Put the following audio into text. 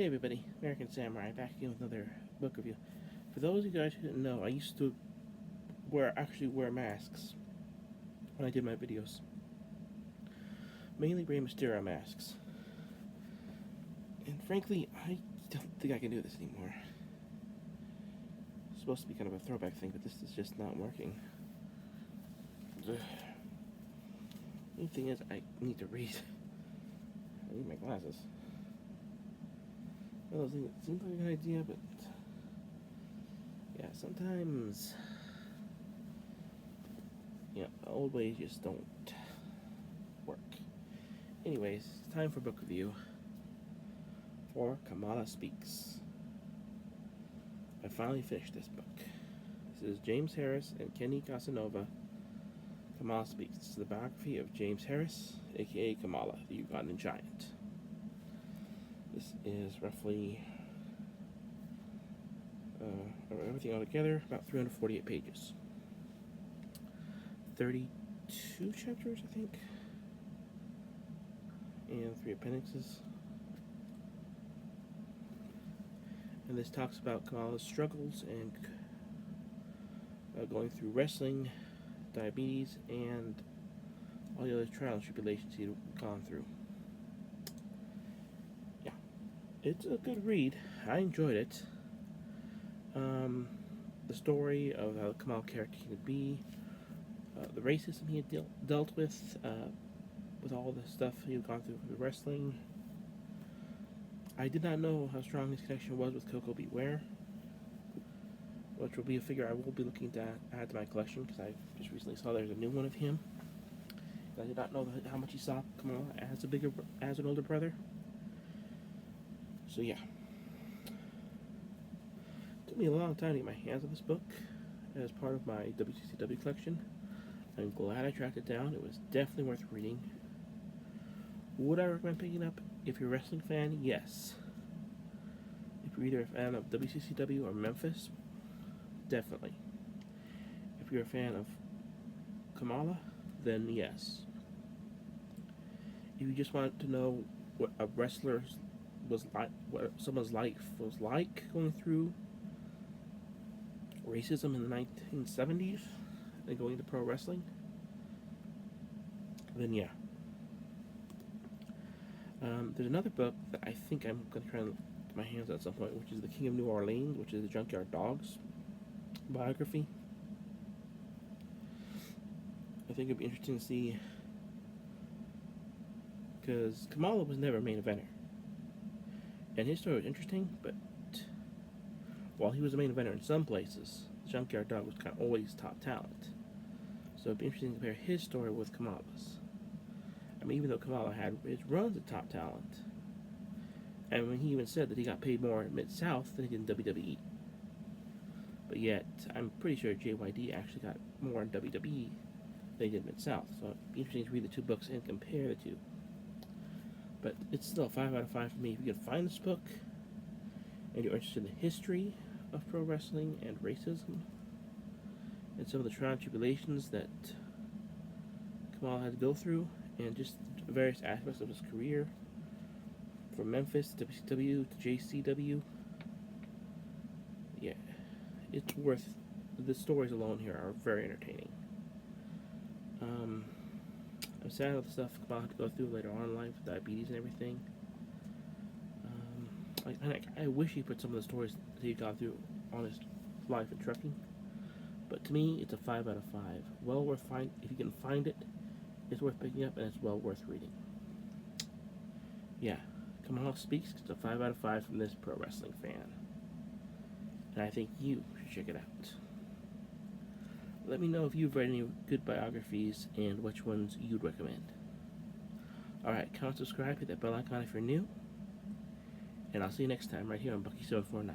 Hey everybody, American Samurai back again with another book review. For those of you guys who didn't know, I used to actually wear masks when I did my videos. Mainly Rey Mysterio masks. And frankly, I don't think I can do this anymore. It's supposed to be kind of a throwback thing, but this is just not working. The main thing is I need to read. I need my glasses. Well, it seems like a good idea, but yeah, sometimes old ways just don't work. Anyways, it's time for book review for Kamala Speaks. I finally finished this book. This is James Harris and Kenny Casanova. Kamala Speaks. This is the biography of James Harris, aka Kamala, the Ugandan giant. This is roughly everything all together, about 348 pages. 32 chapters, I think, and 3 appendixes. And this talks about Kamala's struggles and going through wrestling, diabetes, and all the other trials and tribulations he'd gone through. Yeah, it's a good read. I enjoyed it. The story of how the Kamala character came to be, the racism he had dealt with all the stuff he had gone through with wrestling. I did not know how strong his connection was with Coco Beware, which will be a figure I will be looking to add to my collection, because I just recently saw there's a new one of him. I did not know how much he saw Kamala as an older brother. So yeah. It took me a long time to get my hands on this book as part of my WCCW collection. I'm glad I tracked it down. It was definitely worth reading. Would I recommend picking up if you're a wrestling fan? Yes. If you're either a fan of WCCW or Memphis, definitely. If you're a fan of Kamala, then yes. If you just want to know what a wrestler was like, what someone's life was like going through racism in the 1970s and going to pro wrestling, then yeah. There's another book that I think I'm going to try and get my hands on at some point, which is The King of New Orleans, which is the Junkyard Dogs biography. I think it'd be interesting to see, because Kamala was never a main eventer, and his story was interesting, but while he was a main eventer in some places, the Junkyard Dog was kind of always top talent. So it'd be interesting to compare his story with Kamala's. I mean, even though Kamala had his runs at top talent, and when he even said that he got paid more in Mid-South than he did in WWE. But yet, I'm pretty sure JYD actually got more in WWE than he did Mid-South. So it'd be interesting to read the two books and compare the two. But it's still a 5 out of 5 for me. If you can find this book, and you're interested in the history of pro wrestling and racism, and some of the trials and tribulations that Kamala had to go through, and just various aspects of his career, from Memphis to WCW to JCW, yeah, it's worth. The stories alone here are very entertaining. I'm sad about the stuff Kamala had to go through later on in life, with diabetes and everything. I wish he put some of the stories that he got through on his life in trucking, but to me, it's a 5 out of 5. Well worth if you can find it, it's worth picking up, and it's well worth reading. Yeah, Kamala Speaks. It's a 5 out of 5 from this pro wrestling fan, and I think you should check it out. Let me know if you've read any good biographies and which ones you'd recommend. Alright, comment, subscribe, hit that bell icon if you're new, and I'll see you next time right here on Bucky749.